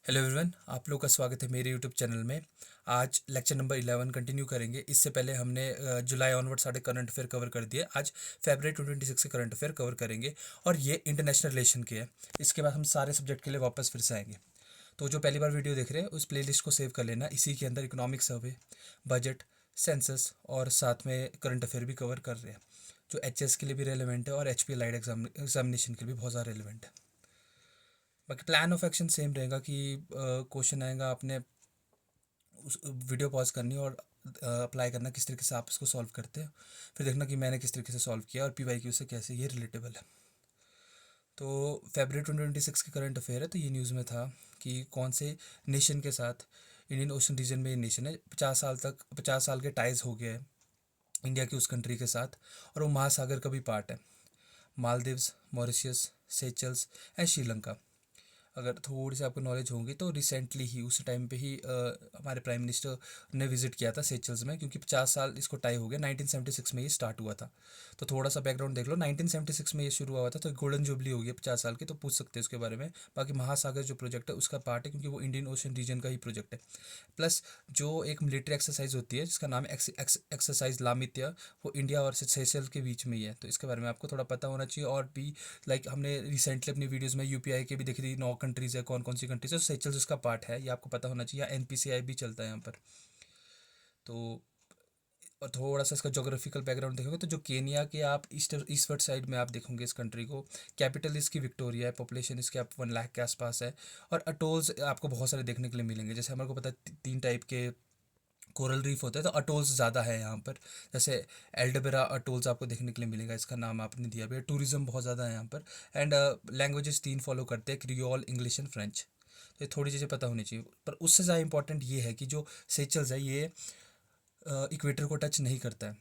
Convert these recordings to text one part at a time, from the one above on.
Hello everyone, आप लोग का स्वागत है मेरे यूट्यूब चैनल में। आज लेक्चर नंबर 11 कंटिन्यू करेंगे। इससे पहले हमने जुलाई ऑनवर्ड सारे करंट अफेयर कवर कर दिए। आज फरवरी 2026 के करंट अफेयर कवर करेंगे और ये इंटरनेशनल रिलेशन के है। इसके बाद हम सारे सब्जेक्ट के लिए वापस फिर से आएंगे। तो जो पहली बार वीडियो देख रहे हैं उस प्लेलिस्ट को सेव कर लेना। इसी के अंदर इकोनॉमिक सर्वे, बजट, सेंसस और साथ में करंट अफेयर भी कवर कर रहे हैं, जो एच के लिए भी रेलिवेंट है और HP लाइट एग्जामिनेशन के लिए भी बहुत ज़्यादा रेलिवेंट है। बाकी प्लान ऑफ एक्शन सेम रहेगा कि क्वेश्चन आएगा, आपने उस वीडियो पॉज करनी और अप्लाई करना किस तरीके से आप इसको सॉल्व करते हैं, फिर देखना कि मैंने किस तरीके से सॉल्व किया और PYQ से कैसे ये रिलेटेबल है। तो फरवरी 2026 की करंट अफेयर है। तो ये न्यूज़ में था कि कौन से नेशन के साथ, इंडियन ओशन रीजन में ये नेशन है, 50 साल के टाइज हो गए हैं इंडिया की उस कंट्री के साथ, और वो महासागर का भी पार्ट है। Maldives, Mauritius, Seychelles and Sri Lanka. अगर थोड़ी सी आपको नॉलेज होगी तो रिसेंटली ही उस टाइम पे ही हमारे प्राइम मिनिस्टर ने विजिट किया था सेचल्स में, क्योंकि 50 साल इसको टाई हो गया। 1976 में ये स्टार्ट हुआ था। तो थोड़ा सा बैकग्राउंड देख लो। 1976 में ये शुरू हुआ था, तो गोल्डन जुबली हो गई 50 साल की, तो पूछ सकते हैं उसके बारे में। बाकी महासागर जो प्रोजेक्ट है उसका पार्ट है, क्योंकि वो इंडियन ओशन रीजन का ही प्रोजेक्ट है। प्लस जो एक मिलिट्री एक्सरसाइज होती है जिसका नाम है एक्सरसाइज लामित्या, वो इंडिया और सेशल के बीच में ही है। तो इसके बारे में आपको थोड़ा पता होना चाहिए। और भी हमने रिसेंटली अपनी वीडियोस में UPI के भी देखी थी, 9 कंट्रीज़ है, कौन कौन सी कंट्रीज है, सेचल्स उसका पार्ट है, ये आपको पता होना चाहिए। NPCI भी चलता है यहाँ पर। तो और थोड़ा सा इसका जोग्राफिकल बैकग्राउंड देखोगे तो जो केनिया के आप ईस्टवर्ड साइड में आप देखोगे इस कंट्री को। कैपिटल इसकी विक्टोरिया है, पॉपुलेशन इसके आप 1 लाख के आसपास है। और अटोल्स आपको बहुत सारे देखने के लिए मिलेंगे। जैसे हमारे को पता है 3 टाइप के कोरल रीफ होते हैं, तो अटोल्स ज़्यादा है यहाँ पर। जैसे एल्डबेरा अटोल्स आपको देखने के लिए मिलेगा, इसका नाम आपने दिया भी है। टूरिज्म बहुत ज़्यादा है यहाँ पर। एंड लैंग्वेजेस 3 फॉलो करते हैं, क्रियोल, इंग्लिश एंड फ्रेंच। तो ये थोड़ी चीज़ें पता होनी चाहिए। पर उससे ज़्यादा इंपॉर्टेंट ये है कि जो सेचल्स है ये इक्वेटर को टच नहीं करता है।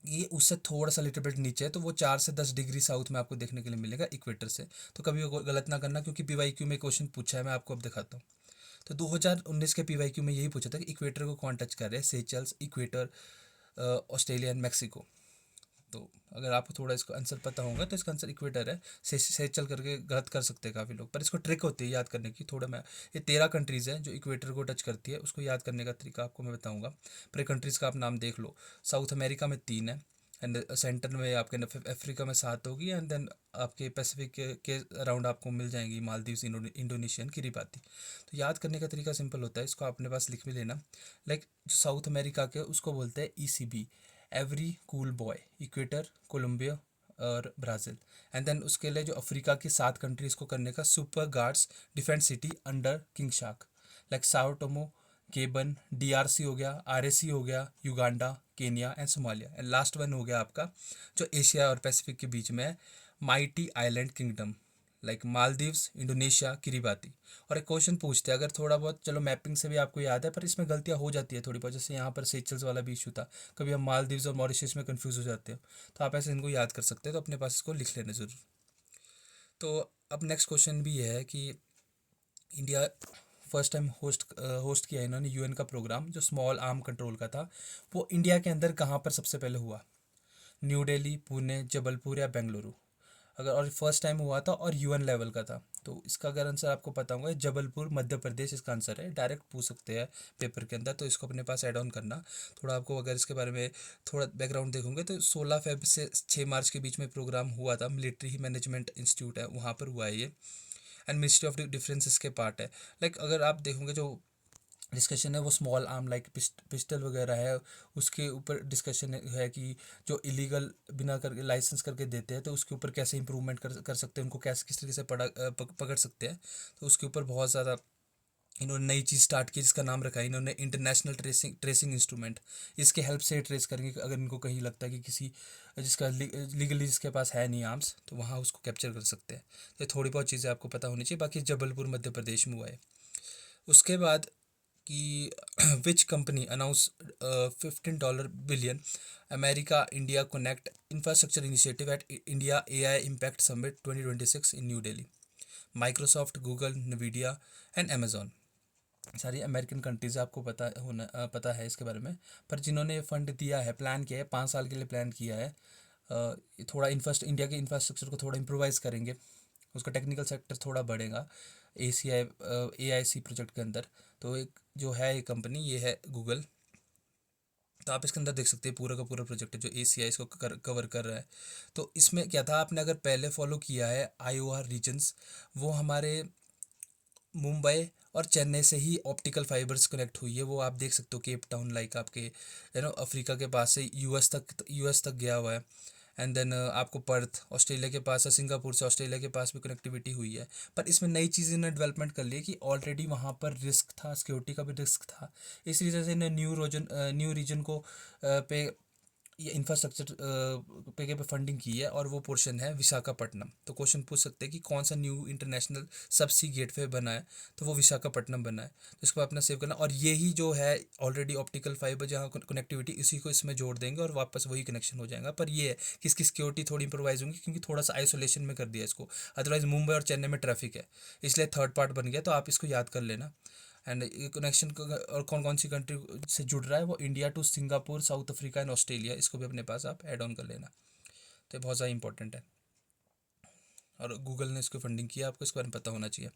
ये उससे थोड़ा सा लिटिल बिट नीचे है, तो वो 4 से 10 डिग्री साउथ में आपको देखने के लिए मिलेगा इक्वेटर से। तो कभी वो गलत ना करना, क्योंकि PYQ में क्वेश्चन पूछा है, मैं आपको अब दिखाता हूँ। तो 2019 के PYQ में यही पूछा था कि इक्वेटर को कौन टच कर रहे हैं, सेचल्स, इक्वेटर, ऑस्ट्रेलिया एंड मैक्सिको। तो अगर आपको थोड़ा इसका आंसर पता होगा तो इसका आंसर इक्वेटर है। सेचल करके गलत कर सकते हैं काफ़ी लोग, पर इसको ट्रिक होती है याद करने की। थोड़ा मैं ये 13 कंट्रीज़ हैं जो इक्वेटर को टच करती है, उसको याद करने का तरीका आपको मैं बताऊंगा। पर ये कंट्रीज़ का आप नाम देख लो। साउथ अमेरिका में 3 है, एंड सेंटर में आपके अफ्रीका में 7 होगी, एंड देन आपके पैसिफिक के अराउंड आपको मिल जाएंगी मालदीव्स, इंडोनेशियन, किरीबाती। तो याद करने का तरीका सिंपल होता है, इसको अपने पास लिख भी लेना। जो साउथ अमेरिका के उसको बोलते हैं ECB, every cool boy. Equator, Colombia और ब्राज़ील। एंड देन उसके लिए जो अफ्रीका की 7 कंट्रीज़ को करने का, super guards defence city under king शाक, साओ टोमो, गेबन, DRC हो गया, RAC हो गया, Uganda, Kenya and Somalia. And last one हो गया आपका जो एशिया और पैसिफिक के बीच में है, mighty island kingdom, Maldives, Indonesia, Kiribati. और एक क्वेश्चन पूछते हैं, अगर थोड़ा बहुत, चलो मैपिंग से भी आपको याद है, पर इसमें गलतियाँ हो जाती है थोड़ी बहुत। जैसे यहाँ पर सेचल्स वाला भी इशू था, कभी हम मालदीव्स और मॉरिशस में कंफ्यूज हो जाते हो, तो आप ऐसे इनको याद कर सकते हैं। तो अपने पास इसको लिख लेना ज़रूर। तो अब नेक्स्ट क्वेश्चन भी ये है कि इंडिया फर्स्ट टाइम होस्ट किया इन्होंने UN का प्रोग्राम, जो स्मॉल आर्म कंट्रोल का था, वो इंडिया के अंदर कहाँ पर सबसे पहले हुआ? न्यू दिल्ली, पुणे, जबलपुर या बेंगलुरु? अगर और फर्स्ट टाइम हुआ था और UN लेवल का था, तो इसका अगर आंसर आपको पता होगा, जबलपुर, मध्य प्रदेश इसका आंसर है। डायरेक्ट पूछ सकते हैं पेपर के अंदर, तो इसको अपने पास ऐड ऑन करना। थोड़ा आपको अगर इसके बारे में थोड़ा बैकग्राउंड देखोगे तो 16 फेब से 6 मार्च के बीच में प्रोग्राम हुआ था। मिलिट्री मैनेजमेंट इंस्टीट्यूट है, वहाँ पर हुआ है ये। एंड मिनिस्ट्री ऑफ डिफेंस के पार्ट है। अगर आप देखोगे जो डिस्कशन है वो स्मॉल आर्म पिस्टल वगैरह है, उसके ऊपर डिस्कशन है कि जो इलीगल बिना कर लाइसेंस करके देते हैं, तो उसके ऊपर कैसे इंप्रूवमेंट कर सकते हैं, उनको कैसे किस तरीके से पकड़ सकते हैं। तो उसके ऊपर बहुत ज़्यादा इन्होंने नई चीज़ स्टार्ट की, जिसका नाम रखा है इन्होंने इंटरनेशनल ट्रेसिंग इंस्ट्रूमेंट। इसके हेल्प से ट्रेस करेंगे अगर इनको कहीं लगता है कि किसी जिसका लीगली जिसके पास है नहीं आर्म्स, तो वहाँ उसको कैप्चर कर सकते हैं। तो थोड़ी बहुत चीज़ें आपको पता होनी चाहिए। बाकी जबलपुर मध्य प्रदेश में हुआ है। उसके बाद कि which company announce $15 billion America India connect infrastructure initiative eight India AI impact summit 2026 in new Delhi? Microsoft, Google, NVIDIA and Amazon. सारी अमेरिकन कंट्रीज़ आपको पता है इसके बारे में। पर जिन्होंने फंड दिया है, प्लान किया है, 5 साल के लिए प्लान किया है, थोड़ा इंडिया के इंफ्रास्ट्रक्चर को थोड़ा इम्प्रोवाइज़ करेंगे, उसका टेक्निकल सेक्टर थोड़ा बढ़ेगा। AIC प्रोजेक्ट के अंदर। तो एक जो है ये कंपनी, ये है गूगल। तो आप इसके अंदर देख सकते हैं पूरा का पूरा प्रोजेक्ट है जो ACI इसको कवर कर रहा है। तो इसमें क्या था, आपने अगर पहले फॉलो किया है IOR रीजन्स, वो हमारे मुंबई और चेन्नई से ही ऑप्टिकल फाइबर्स कनेक्ट हुई है। वो आप देख सकते हो केप टाउन, लाइक आपके अफ्रीका के पास से यूएस तक गया हुआ है। एंड देन आपको पर्थ ऑस्ट्रेलिया के पास है, सिंगापुर से ऑस्ट्रेलिया के पास भी कनेक्टिविटी हुई है। पर इसमें नई चीज़ इन्हें डेवलपमेंट कर ली है कि ऑलरेडी वहाँ पर रिस्क था, सिक्योरिटी का भी रिस्क था। इस वजह से इन्हें न्यू रीजन को पे ये इंफ्रास्ट्रक्चर पे फंडिंग की है, और वो पोर्शन है विशाखापट्टनम। तो क्वेश्चन पूछ सकते हैं कि कौन सा न्यू इंटरनेशनल सब सी गेटवे बना है, तो वो विशाखापट्टनम बना है। तो इसको अपना सेव करना, और ये ही जो है ऑलरेडी ऑप्टिकल फाइबर जहाँ कनेक्टिविटी, इसी को इसमें जोड़ देंगे और वापस वही कनेक्शन हो जाएगा। पर ये है कि इसकी सिक्योरिटी थोड़ी इंप्रोवाइज होंगी, क्योंकि थोड़ा सा आइसोलेशन में कर दिया इसको। अदरवाइज मुंबई और चेन्नई में ट्रैफिक है, इसलिए थर्ड पार्ट बन गया। तो आप इसको याद कर लेना। एंड ये कनेक्शन और कौन कौन सी कंट्री से जुड़ रहा है, वो India to Singapore, South Africa and Australia, इसको भी अपने पास आप ऐड ऑन कर लेना। तो ये बहुत ज़्यादा इंपॉर्टेंट है, और गूगल ने इसको फंडिंग किया, आपको इसके बारे में पता होना चाहिए।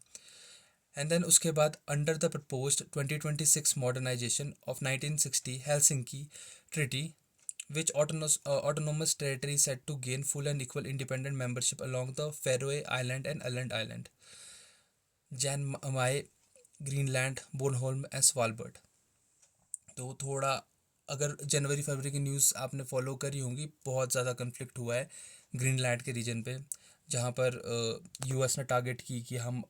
एंड देन उसके बाद under the proposed 2026 modernisation of 1960 Helsinki treaty, which autonomous territory set to gain full and equal independent membership along the Faroe Island and Åland Island, Jan Maye, Greenland, Bornholm and Svalbard. तो थोड़ा अगर जनवरी फरवरी की news आपने follow करी होंगी, बहुत ज़्यादा conflict हुआ है ग्रीनलैंड के रीजन पे, जहाँ पर US ने टारगेट की कि हम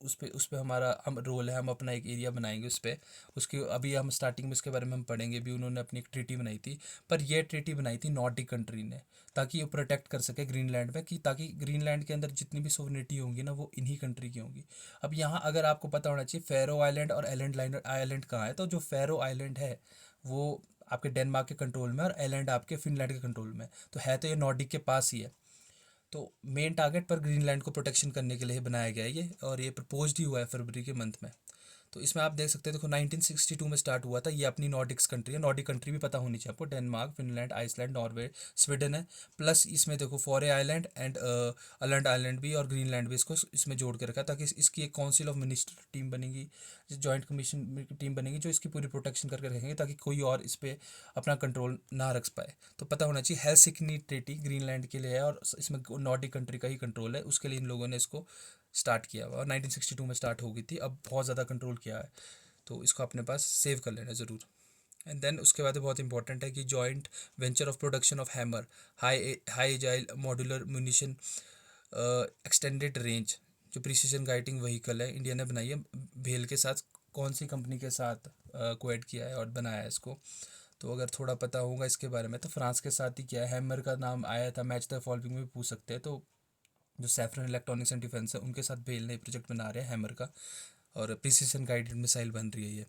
उस पे हमारा हम रोल है, हम अपना एक एरिया बनाएंगे उस पर। उसके अभी हम स्टार्टिंग में इसके बारे में हम पढ़ेंगे भी। उन्होंने अपनी एक ट्रीटी बनाई थी, पर यह ट्रीटी बनाई थी नॉर्डिक कंट्री ने, ताकि वो प्रोटेक्ट कर सके ग्रीनलैंड में, कि ताकि ग्रीनलैंड के अंदर जितनी भी सोवरेनिटी होंगी ना, वो इन्हीं कंट्री की होंगी। अब यहाँ अगर आपको पता होना चाहिए फेरो आइलैंड और आइलैंड कहाँ है, तो जो फेरो आइलैंड है वो आपके डेनमार्क के कंट्रोल में, और आइलैंड आपके फिनलैंड के कंट्रोल में। तो है तो ये नॉर्डिक के पास ही है। तो मेन टारगेट पर ग्रीनलैंड को प्रोटेक्शन करने के लिए बनाया गया है ये, और ये प्रपोज्ड ही हुआ है फरवरी के मंथ में। तो इसमें आप देख सकते हैं, देखो 1962 में स्टार्ट हुआ था। ये अपनी नॉर्डिक्स कंट्री है, नॉर्डिक कंट्री भी पता होनी चाहिए आपको, Denmark, Finland, Iceland, Norway, Sweden है। प्लस इसमें देखो Faroe island and Aland island भी, और ग्रीनलैंड भी इसको इसमें जोड़ के रखा, ताकि इसकी एक काउंसिल ऑफ मिनिस्टर टीम बनेगी, जॉइंट कमीशन टीम बनेगी, जो इसकी पूरी प्रोटेक्शन करके रखेंगे, ताकि कोई और इस पर अपना कंट्रोल ना रख पाए। तो पता होना चाहिए हेलसिंकी ट्रीटी ग्रीनलैंड के लिए है, और इसमें नॉर्डिक कंट्री का ही कंट्रोल है, उसके लिए इन लोगों ने इसको स्टार्ट किया हुआ, और 1962 में स्टार्ट हो गई थी, अब बहुत ज़्यादा कंट्रोल किया है। तो इसको अपने पास सेव कर लेना ज़रूर। एंड देन उसके बाद बहुत इंपॉर्टेंट है कि joint venture of production of hammer, high agile modular munition extended range, जो प्रिसीजन गाइडिंग व्हीकल है, इंडिया ने बनाई है भेल के साथ। कौन सी कंपनी के साथ कोएड किया है और बनाया है इसको, तो अगर थोड़ा पता होगा इसके बारे में, तो फ्रांस के साथ ही किया है। हैमर का नाम आया था, मैच द फॉलोइंग में भी पूछ सकते हैं। तो जो सैफरन इलेक्ट्रॉनिक्स एंड डिफेंस है, उनके साथ भेल ने प्रोजेक्ट बना रहे हैं हैमर का, और प्रिसीजन गाइडेड मिसाइल बन रही है ये।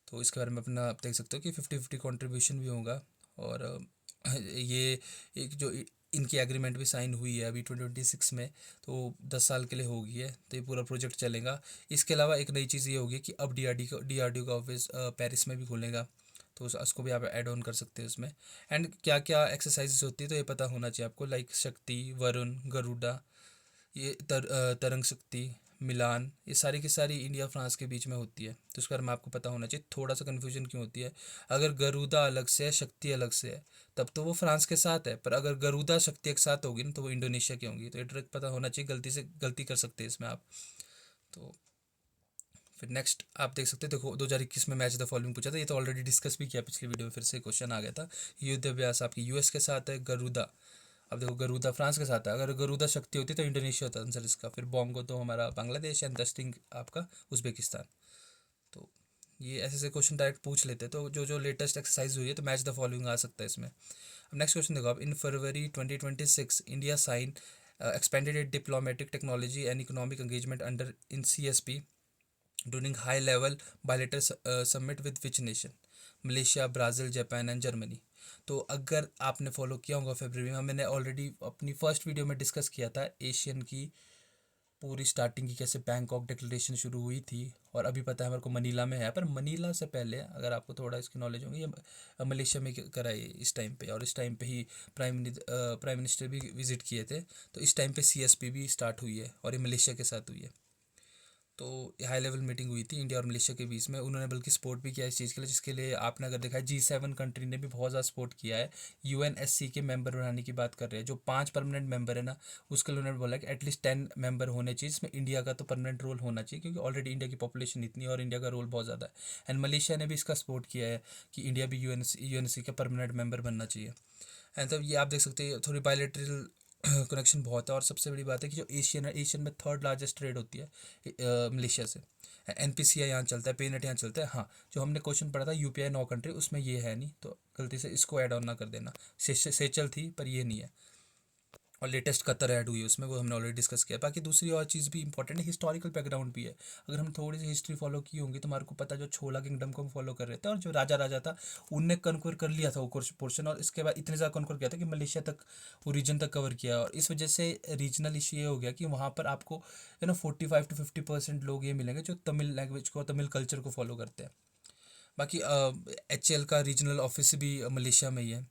तो इसके बारे में अपना आप देख सकते हो कि 50-50 कंट्रीब्यूशन भी होगा। और ये एक जो इनकी एग्रीमेंट भी साइन हुई है अभी 2026 में, तो 10 साल के लिए होगी है। तो ये पूरा प्रोजेक्ट चलेगा। इसके अलावा एक नई चीज़ ये होगी कि अब DRDO का ऑफिस पेरिस में भी खुलेगा, तो उसको भी आप ऐड ऑन कर सकते हैं उसमें। एंड क्या क्या एक्सरसाइजेस होती है, तो ये पता होना चाहिए आपको, लाइक शक्ति, वरुण, गरुड़ा, ये तरंग शक्ति, मिलान, ये सारी की सारी इंडिया फ्रांस के बीच में होती है। तो इसके बारे में आपको पता होना चाहिए। थोड़ा सा कन्फ्यूजन क्यों होती है, अगर गरुदा अलग से है, शक्ति अलग से है, तब तो वो फ्रांस के साथ है। पर अगर गरुदा शक्ति एक साथ होगी ना, तो वो इंडोनेशिया की होंगी। तो ये ट्रिक पता होना चाहिए, गलती कर सकते हैं इसमें आप। तो फिर नेक्स्ट आप देख सकते हैं, देखो 2021 में मैच द फॉलोइंग पूछा था, ये तो ऑलरेडी डिस्कस भी किया पिछली वीडियो में, फिर से क्वेश्चन आ गया था। युद्ध आपकी US के साथ है, गरुदा, अब देखो गरुदा फ्रांस के साथ है। अगर गरुदा शक्ति होती तो इंडोनेशिया होता आंसर इसका। फिर बोंगो तो हमारा बांग्लादेश, एंड दस्टिंग आपका उज्बेकिस्तान। तो ये ऐसे ऐसे क्वेश्चन डायरेक्ट पूछ लेते हैं। तो जो जो लेटेस्ट एक्सरसाइज हुई है, तो मैच द फॉलोइंग आ सकता है इसमें। अब नेक्स्ट क्वेश्चन देखो आप, in February 2026 India sign expanded it diplomatic technology and economic engagement under in CSP during high level bilateral summit with which nation, Malaysia, Brazil, Japan and Germany. तो अगर आपने follow किया होगा फरवरी में, मैंने ऑलरेडी अपनी फर्स्ट वीडियो में discuss किया था एशियन की पूरी स्टार्टिंग की, कैसे बैंकॉक डिक्लेरेशन शुरू हुई थी। और अभी पता है हमारे को मनीला में है, पर मनीला से पहले अगर आपको थोड़ा इसकी नॉलेज होगी, ये मलेशिया में कराई इस टाइम पे, और इस टाइम पे ही प्राइम मिनिस्टर भी विजिट किए थे। तो इस टाइम पे CSP भी स्टार्ट हुई है, और ये मलेशिया के साथ हुई है। तो हाई लेवल मीटिंग हुई थी इंडिया और मलेशिया के बीच में। उन्होंने बल्कि सपोर्ट भी किया इस चीज़ के लिए, जिसके लिए आपने अगर देखा है G7 कंट्री ने भी बहुत ज़्यादा सपोर्ट किया है। UNSC के मेंबर बनाने की बात कर रहे हैं, जो 5 परमानेंट मेंबर है ना, उसके लिए उन्होंने बोला कि एटलीस्ट 10 मेंबर होने चाहिए, जिसमें इंडिया का तो परमानेंट रोल होना चाहिए, क्योंकि ऑलरेडी इंडिया की पॉपुलेशन इतनी है और इंडिया का रोल बहुत ज़्यादा है। एंड मलेशिया ने भी इसका सपोर्ट किया है कि इंडिया भी UNSC का परमानेंट मेंबर बनना चाहिए। एंड तब ये आप देख सकते हैं थोड़ी बायलैटरल कनेक्शन बहुत है। और सबसे बड़ी बात है कि जो एशियन है, एशियन में थर्ड लार्जेस्ट ट्रेड होती है मलेशिया से। NPCI यहाँ चलता है, पेनेट यहाँ चलता है। हाँ, जो हमने क्वेश्चन पढ़ा था UPI 9 कंट्री, उसमें ये है नहीं, तो गलती से इसको ऐड ऑन ना कर देना। सेचल थी पर ये नहीं है। और लेटेस्ट कतर ऐड हुई है उसमें, वो हमने ऑलरेडी डिस्कस किया। बाकी दूसरी और चीज़ भी इंपॉर्टेंट है, हिस्टोरिकल बैकग्राउंड भी है। अगर हम थोड़ी सी हिस्ट्री फॉलो की होंगी तो हमारे को पता है जो छोला किंगडम को हम फॉलो कर रहे थे, और जो राजा था उनने कन्क्वर कर लिया था वो पोर्शन, और इसके बाद इतने ज़्यादा कन्क्वर किया था कि मलेशिया तक, वो रीजन तक कवर किया। और इस वजह से रीजनल इशू ये हो गया कि वहाँ पर आपको 45 to 50% लोग ये मिलेंगे जो तमिल लैंग्वेज को, तमिल कल्चर को फॉलो करते हैं। बाकी HL का रीजनल ऑफिस भी मलेशिया में ही है,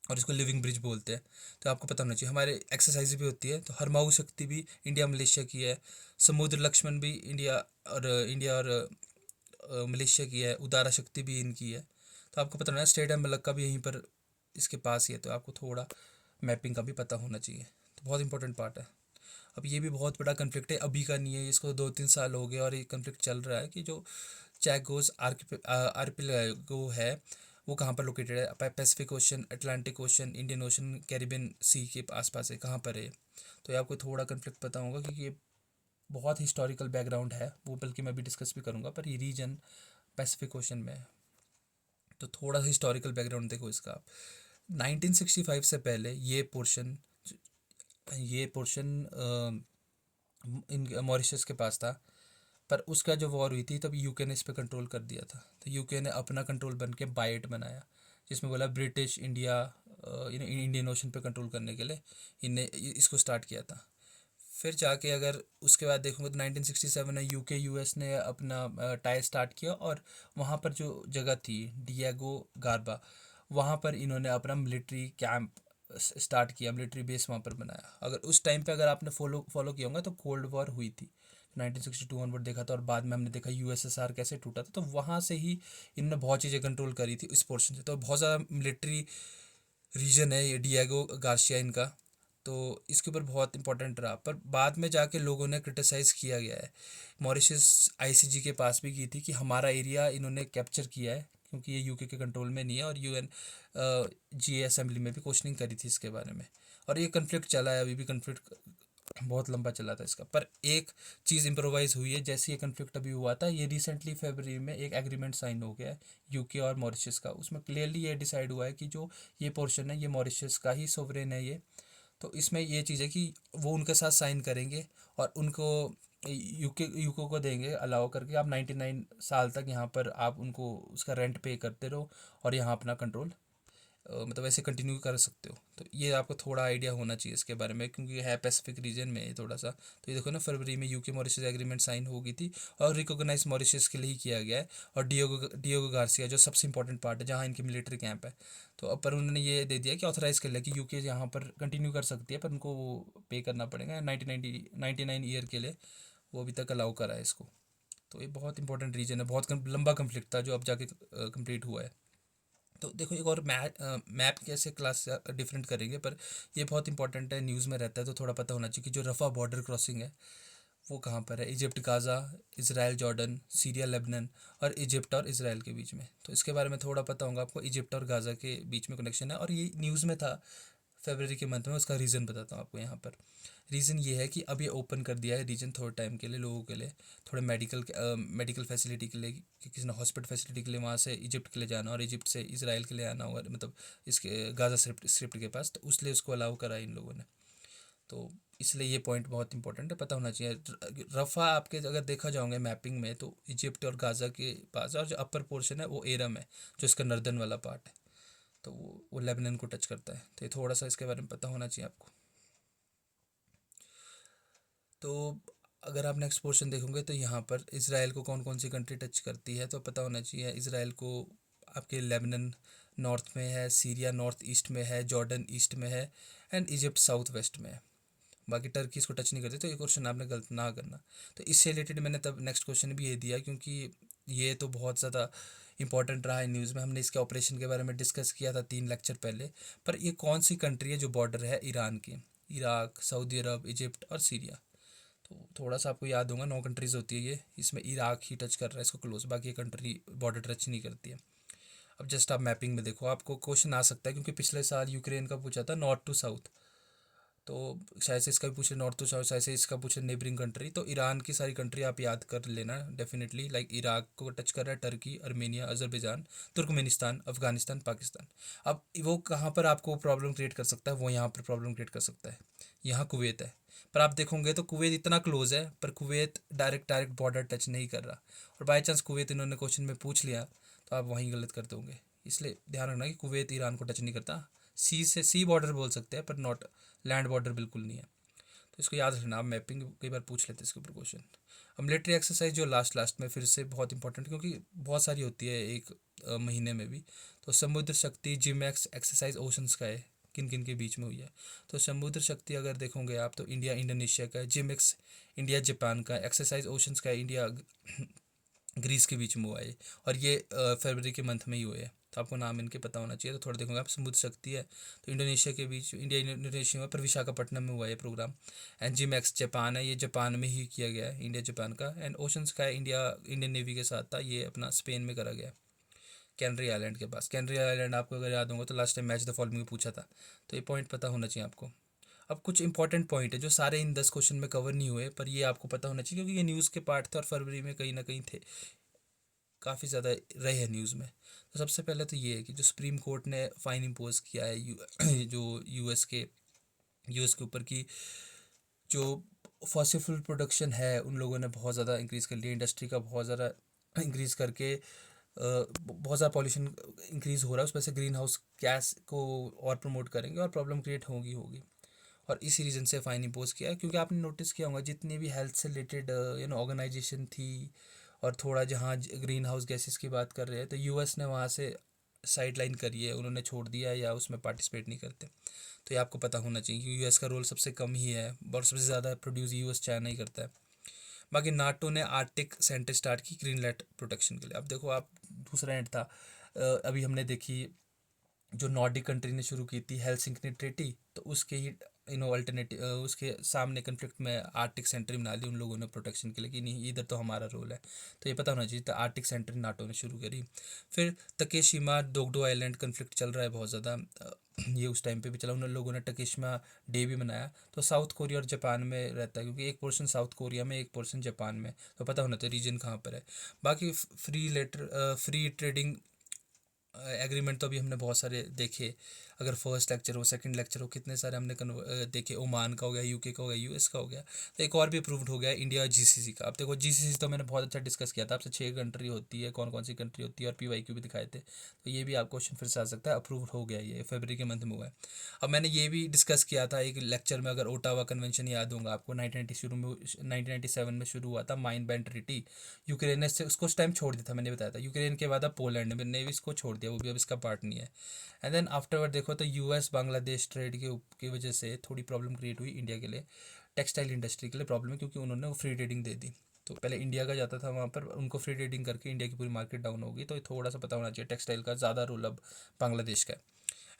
और इसको लिविंग ब्रिज बोलते हैं। तो आपको पता होना चाहिए। हमारे एक्सरसाइज भी होती है, तो हरमाऊ शक्ति भी इंडिया मलेशिया की है। समुद्र लक्ष्मण भी इंडिया और मलेशिया की है। उदारा शक्ति भी इनकी है। तो आपको पता होना है, स्टेट एंड मलक्का भी यहीं पर इसके पास ही है, तो आपको थोड़ा मैपिंग का भी पता होना चाहिए। तो बहुत इंपॉर्टेंट पार्ट है। अब ये भी बहुत बड़ा कन्फ्लिक्ट है, अभी का नहीं है, इसको 2-3 साल हो गए और ये कन्फ्लिक्ट चल रहा है कि जो चैगोस आर्किपेलागो है वो कहाँ पर लोकेटेड है। Pacific Ocean, Atlantic Ocean, Indian Ocean, Caribbean Sea के आसपास है, कहाँ पर है। तो ये आपको थोड़ा कन्फ्लिक्ट पता होगा, क्योंकि ये बहुत हिस्टोरिकल बैकग्राउंड है, वो बल्कि मैं भी डिस्कस भी करूँगा। पर ये रीजन पैसिफिक ओशन में है, तो थोड़ा सा हिस्टोरिकल बैकग्राउंड देखो इसका आप। 1965 से पहले ये पोर्शन इन मॉरिशस के पास था। पर उसका जो वॉर हुई थी तब यूके ने इस पर कंट्रोल कर दिया था। तो यूके ने अपना कंट्रोल बन के बाइट बनाया, जिसमें बोला ब्रिटिश इंडिया इंडियन ओशन पे कंट्रोल करने के लिए इनने इसको स्टार्ट किया था। फिर जाके अगर उसके बाद देखोगे तो 1967 में यूके यूएस ने अपना टाई स्टार्ट किया, और वहाँ पर जो जगह थी डिएगो गार्बा, वहाँ पर इन्होंने अपना मिलिट्री कैंप स्टार्ट किया, मिलिट्री बेस वहाँ पर बनाया। अगर उस टाइम पे अगर आपने फॉलो किया होगा तो कोल्ड वॉर हुई थी 1962 ऑनवर्ड देखा था, और बाद में हमने देखा USSR कैसे टूटा था। तो वहाँ से ही इन्होंने बहुत चीज़ें कंट्रोल करी थी इस पोर्शन से। तो बहुत ज़्यादा मिलिट्री रीजन है ये डिएगो गार्सिया इनका। तो इसके ऊपर बहुत इंपॉर्टेंट रहा, पर बाद में जाके लोगों ने क्रिटिसाइज़ किया गया है। मॉरिशस ICG के पास भी की थी कि हमारा एरिया इन्होंने कैप्चर किया है, क्योंकि ये यूके के कंट्रोल में नहीं है। और UN GA असेंबली में भी क्वेश्चनिंग करी थी इसके बारे में। और ये कन्फ्लिक्ट चला है, अभी भी कन्फ्लिक्ट बहुत लंबा चला था इसका। पर एक चीज़ इम्प्रोवाइज़ हुई है, जैसे ये कन्फ्लिक्ट अभी हुआ था, ये रिसेंटली फरवरी में एक एग्रीमेंट साइन हो गया है यूके और मॉरिशस का। उसमें क्लियरली ये डिसाइड हुआ है कि जो ये पोर्शन है ये मॉरिशस का ही सोवरेन है ये। तो इसमें ये चीज़ है कि वो उनके साथ साइन करेंगे, और उनको यूके को देंगे अलाउ करके, आप 99 साल तक यहाँ पर आप उनको उसका रेंट पे करते रहो, और यहाँ अपना कंट्रोल मतलब ऐसे कंटिन्यू कर सकते हो। तो ये आपको थोड़ा आइडिया होना चाहिए इसके बारे में, क्योंकि ये है पैसिफिक रीजन में ये थोड़ा सा। तो ये देखो ना, फरवरी में यूके मॉरिशस एग्रीमेंट साइन हो गई थी, और रिकॉग्नाइज मॉरिशस के लिए ही किया गया है। और डियोगो गार्सिया जो सबसे इंपॉर्टेंट पार्ट है, जहाँ इनकी मिलिट्री कैंप है, तो अब पर उन्होंने ये दे दिया कि ऑथराइज कर लिया कि यूके यहाँ पर कंटिन्यू कर सकती है, पर उनको पे करना पड़ेगा 1999 ईयर के लिए। वो अभी तक अलाउ करा है इसको। तो ये बहुत इंपॉर्टेंट रीजन है, बहुत लंबा कन्फ्लिक्ट था जो अब जाके कंप्लीट हुआ है। तो देखो, एक और मैप कैसे क्लास डिफरेंट करेंगे, पर ये बहुत इंपॉर्टेंट है, न्यूज़ में रहता है, तो थोड़ा पता होना चाहिए कि जो रफ़ा बॉर्डर क्रॉसिंग है वो कहाँ पर है। Egypt, Gaza, Israel, Jordan, Syria, Lebanon, और इजिप्ट और इसराइल के बीच में। तो इसके बारे में थोड़ा पता होगा आपको, इजिप्ट और गाज़ा के बीच में कनेक्शन है, और ये न्यूज़ में था फरवरी के मंथ में। उसका रीज़न बताता हूँ आपको यहाँ पर। रीज़न ये है कि अब ये ओपन कर दिया है रीजन थोड़े टाइम के लिए, लोगों के लिए, थोड़े मेडिकल फैसिलिटी के लिए, कि किसी ने हॉस्पिटल फैसिलिटी के लिए वहाँ से इजिप्ट के लिए जाना, और इजिप्ट से इसराइल के लिए आना होगा, मतलब इसके गाज़ा स्ट्रिप के पास, तो उसलिए उसको अलाउ करा इन लोगों ने। तो इसलिए ये पॉइंट बहुत इंपॉर्टेंट है, पता होना चाहिए। रफ़ा आपके अगर देखा जाओगे मैपिंग में, तो इजिप्ट और गाज़ा के पास है, और जो अपर पोर्शन है वो एरम है, जो इसका नर्दन वाला पार्ट है। तो वो लेबनान को टच करता है। तो ये थोड़ा सा इसके बारे में पता होना चाहिए आपको। तो अगर आप नेक्स्ट पोर्शन देखोगे तो यहाँ पर इसराइल को कौन कौन सी कंट्री टच करती है, तो पता होना चाहिए। इसराइल को आपके लेबनान नॉर्थ में है, सीरिया नॉर्थ ईस्ट में है, जॉर्डन ईस्ट में है, एंड इजिप्ट साउथ वेस्ट में है। बाकी टर्की इसको टच नहीं करती, तो ये क्वेश्चन आपने गलत ना करना। तो इससे रिलेटेड मैंने तब नेक्स्ट क्वेश्चन भी ये दिया, क्योंकि ये तो बहुत ज़्यादा इंपॉर्टेंट रहा है न्यूज़ में। हमने इसके ऑपरेशन के बारे में डिस्कस किया था 3 लेक्चर पहले। पर ये कौन सी कंट्री है जो बॉर्डर है ईरान की? इराक, सऊदी अरब, इजिप्ट और सीरिया। तो थोड़ा सा आपको याद होगा 9 कंट्रीज़ होती है ये, इसमें इराक ही टच कर रहा है इसको क्लोज, बाकी ये कंट्री बॉर्डर टच नहीं करती है। अब जस्ट आप मैपिंग में देखो, आपको क्वेश्चन आ सकता है, क्योंकि पिछले साल यूक्रेन का पूछा था नॉर्थ टू साउथ, तो शायद से इसका भी पूछे नॉर्थ टू साउथ, शायद से इसका पूछे नेबरिंग कंट्री। तो ईरान की सारी कंट्री आप याद कर लेना डेफिनेटली, लाइक इराक को टच कर रहा है, Turkey, Armenia, Azerbaijan, Turkmenistan, Afghanistan, Pakistan. अब वो कहाँ पर आपको प्रॉब्लम क्रिएट कर सकता है? वो यहाँ पर प्रॉब्लम क्रिएट कर सकता है, यहाँ कुवैत है। पर आप देखोगे तो कुवैत इतना क्लोज है, पर कुवैत डायरेक्ट बॉर्डर टच नहीं कर रहा, और बाई चांस कुवैत इन्होंने क्वेश्चन में पूछ लिया तो आप वहीं गलत कर दोगे। इसलिए ध्यान रखना कि कुवैत ईरान को टच नहीं करता। सी बॉर्डर बोल सकते हैं, पर नॉट लैंड बॉर्डर बिल्कुल नहीं है। तो इसको याद रखना, आप मैपिंग कई बार पूछ लेते हैं इसके ऊपर क्वेश्चन। अब मिलिट्री एक्सरसाइज जो लास्ट में फिर से बहुत इंपॉर्टेंट, क्योंकि बहुत सारी होती है एक महीने में भी। तो समुद्र शक्ति जिमैक्स एक्सरसाइज ओशंस का है, किन किन के बीच में हुई है? तो समुद्र शक्ति अगर देखोगे आप तो इंडिया इंडोनेशिया का है, जिमैक्स इंडिया जापान का, एक्सरसाइज ओशंस का है, इंडिया ग्रीस के बीच में हुआ है, और ये फरवरी के मंथ में ही हुए हैं। तो आपको नाम इनके पता होना चाहिए। तो थोड़ा देखोगे आप, समुद्र शक्ति है तो इंडोनेशिया के बीच, इंडिया इंडोनेशिया में, पर विशाखापट्टनम में हुआ है प्रोग्राम। एंड जिमैक्स जापान है, ये जापान में ही किया गया है, इंडिया जापान का। And ocean sky India Indian navy के साथ था, ये अपना स्पेन में करा गया, कैनरी आइलैंड के पास। कैनरी आइलैंड आपको अगर याद होगा तो last time match the following में पूछा था, तो ये पॉइंट पता होना चाहिए आपको। अब कुछ इंपॉर्टेंट पॉइंट है जो सारे इन 10 क्वेश्चन में कवर नहीं हुए, पर ये आपको पता होना चाहिए, क्योंकि ये न्यूज़ के पार्ट थे और फरवरी में कहीं ना कहीं थे, काफ़ी ज़्यादा रहे हैं न्यूज़ में। तो सबसे पहले तो ये है कि जो सुप्रीम कोर्ट ने फ़ाइन इम्पोज किया है जो यूएस के ऊपर की, जो फॉसिल फ्यूल प्रोडक्शन है उन लोगों ने बहुत ज़्यादा इंक्रीज़ कर लिया, इंडस्ट्री का बहुत ज़्यादा इंक्रीज़ करके बहुत ज़्यादा पॉल्यूशन इंक्रीज़ हो रहा है, उस वजह से ग्रीन हाउस गैस को और प्रमोट करेंगे और प्रॉब्लम क्रिएट होगी। और इसी रीज़न से फ़ाइन इम्पोज किया है, क्योंकि आपने नोटिस किया होगा जितनी भी हेल्थ से रिलेटेड ऑर्गेनाइजेशन थी, और थोड़ा जहाँ ग्रीन हाउस गैसेस की बात कर रहे हैं, तो यूएस ने वहाँ से साइड लाइन करी है, उन्होंने छोड़ दिया है या उसमें पार्टिसिपेट नहीं करते। तो ये आपको पता होना चाहिए कि यूएस का रोल सबसे कम ही है, और सबसे ज़्यादा प्रोड्यूस यूएस चाइना ही करता है। बाकी नाटो ने आर्टिक सेंटर स्टार्ट की ग्रीनलैंड प्रोटेक्शन के लिए। अब देखो आप, दूसरा एंड था, अभी हमने देखी जो नॉर्डिक कंट्री ने शुरू की थी हेलसिंकी ट्रीटी, तो उसके ही अल्टरनेटिव उसके सामने कन्फ्लिक्ट में आर्टिक सेंटर बना ली उन लोगों ने प्रोटेक्शन के लिए, कि नहीं इधर तो हमारा रोल है। तो ये पता होना चाहिए, तो आर्टिक सेंटर नाटो ने शुरू करी। फिर तकेशिमा डोगडो आइलैंड कन्फ्लिक्ट चल रहा है बहुत ज़्यादा, ये उस टाइम पे भी चला, उन लोगों ने टकेशिमा डे भी मनाया। तो साउथ कोरिया और जापान में रहता है, क्योंकि एक पोर्शन साउथ कोरिया में, एक पोर्शन जापान में, तो पता होना चाहिए रीजन कहाँ पर है। बाकी फ्री ट्रेडिंग एग्रीमेंट तो अभी हमने बहुत सारे देखे, अगर फर्स्ट लेक्चर हो, सेकंड लेक्चर हो, कितने सारे हमने देखे। ओमान का हो गया, यूके का हो गया, यूएस का हो गया, तो एक और भी अप्रूव्ड हो गया इंडिया जीसीसी का। अब देखो जीसीसी तो मैंने बहुत अच्छा डिस्कस किया था आपसे, 6 कंट्री होती है, कौन कौन सी कंट्री होती है, और पीवाईक्यू भी दिखाए थे। तो ये भी आप क्वेश्चन फिर से आ सकता है, अप्रूव हो गया, ये फरवरी के मंथ में हुआ है। अब मैंने ये भी डिस्कस किया था एक लेक्चर में, अगर ओटावा कन्वेंशन याद होगा आपको, 1997 में शुरू हुआ था, माइन बैंड ट्रीटी। यूक्रेन ने उसको उस टाइम छोड़ दिया था, मैंने बताया था। यूक्रेन के बाद अब पोलैंड ने भी इसको छोड़ दिया, वो भी अब इसका पार्ट नहीं है। एंड देन आफ्टरवर्ड देखो तो यूएस बांग्लादेश ट्रेड की वजह से थोड़ी प्रॉब्लम क्रिएट हुई इंडिया के लिए, टेक्सटाइल इंडस्ट्री के लिए प्रॉब्लम है, क्योंकि उन्होंने वो फ्री ट्रेडिंग दे दी। तो पहले इंडिया का जाता था वहाँ पर, उनको फ्री ट्रेडिंग करके इंडिया की पूरी मार्केट डाउन होगी। तो थोड़ा सा पता होना चाहिए, टेक्सटाइल का ज़्यादा रोल अब बांग्लादेश का है।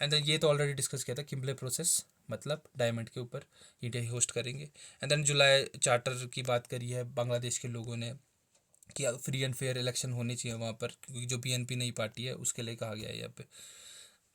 एंड देन ये तो ऑलरेडी डिस्कस किया था, किम्बले प्रोसेस मतलब डायमंड के ऊपर इंडिया ही होस्ट करेंगे। एंड देन जुलाई चार्टर की बात करी है बांग्लादेश के लोगों ने, कि फ्री एंड फेयर इलेक्शन होनी चाहिए वहाँ पर, क्योंकि जो बीएनपी नई पार्टी है उसके लिए कहा गया है यहाँ पे।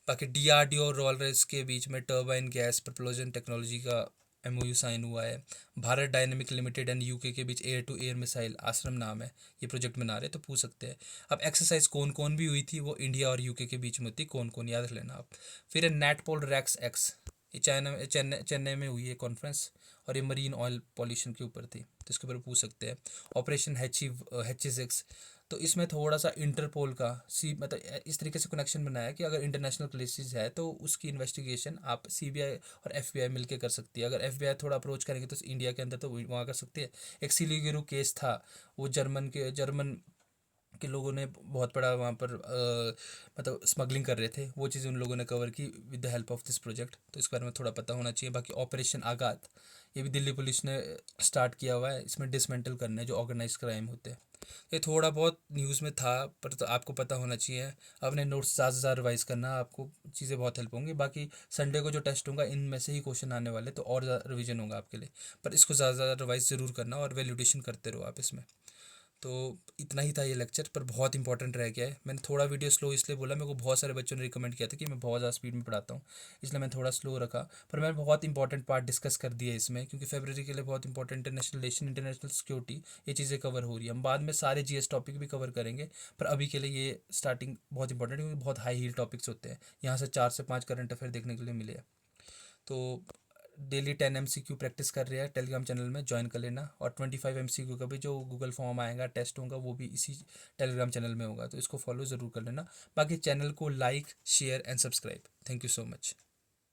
बाकी डीआरडीओ और रॉलरेस के बीच में टर्बाइन गैस प्रपोजन टेक्नोलॉजी का एमओयू साइन हुआ है। Bharat dynamic limited and UK के बीच एयर टू एयर मिसाइल आश्रम नाम है, ये प्रोजेक्ट बना रहे, तो पूछ सकते हैं। अब एक्सरसाइज कौन कौन भी हुई थी, वो इंडिया और यूके के बीच में होती, कौन कौन, याद रख लेना आप। फिर नेटपोल रैक्स एक्स, ये चेन्नई में हुई है कॉन्फ्रेंस, और ये मरीन ऑयल पॉल्यूशन के ऊपर थी, तो इसके ऊपर पूछ सकते हैं। ऑपरेशन H6, तो इसमें थोड़ा सा इंटरपोल का मतलब इस तरीके से कनेक्शन बनाया कि अगर इंटरनेशनल केसेस है तो उसकी इन्वेस्टिगेशन आप सीबीआई और एफबीआई मिलके कर सकती है। अगर एफबीआई थोड़ा अप्रोच करेंगे तो इंडिया के अंदर तो वहाँ कर सकती है। एक सिलीगुरु केस था, वो जर्मन कि लोगों ने बहुत बड़ा वहाँ पर मतलब स्मगलिंग कर रहे थे, वो चीज़ें उन लोगों ने कवर की with the help of this project. तो इस बारे में थोड़ा पता होना चाहिए। बाकी ऑपरेशन आगात, ये भी दिल्ली पुलिस ने स्टार्ट किया हुआ है, इसमें डिसमेंटल करने जो ऑर्गेनाइज क्राइम होते हैं। ये थोड़ा बहुत न्यूज़ में था, पर तो आपको पता होना चाहिए। अपने नोट्स ज़्यादा से ज़्यादा रिवाइज करना, आपको चीज़ें बहुत हेल्प होंगी। बाकी संडे को जो टेस्ट होगा इनमें से ही क्वेश्चन आने वाले, तो और ज़्यादा रिवीजन होगा आपके लिए। पर इसको ज़्यादा से ज़्यादा रिवाइज ज़रूर करना और वैल्यूडेशन करते रहो आप इसमें। तो इतना ही था ये लेक्चर, पर बहुत इंपॉर्टेंट रह गया है। मैंने थोड़ा वीडियो स्लो इसलिए बोला, मेरे को बहुत सारे बच्चों ने रिकमेंड किया था कि मैं बहुत ज़्यादा स्पीड में पढ़ाता हूँ, इसलिए मैं थोड़ा स्लो रखा। पर मैंने बहुत इंपॉर्टेंट पार्ट डिस्कस कर दिया इसमें, क्योंकि फरवरी के लिए बहुत important international relation, international security, ये चीज़ें कवर हो रही है। हम बाद में सारे जीएस टॉपिक भी कवर करेंगे, पर अभी के लिए ये स्टार्टिंग बहुत इंपॉर्टेंट है, क्योंकि बहुत हाई हील टॉपिक्स होते हैं। यहाँ से 4 से 5 करंट अफेयर देखने के लिए मिले हैं। तो डेली 10 MCQ प्रैक्टिस कर रहे हैं, टेलीग्राम चैनल में ज्वाइन कर लेना। और 25 MCQ का भी जो गूगल फॉर्म आएगा, टेस्ट होगा, वो भी इसी टेलीग्राम चैनल में होगा, तो इसको फॉलो ज़रूर कर लेना। बाकी चैनल को like, share and subscribe. Thank you so much.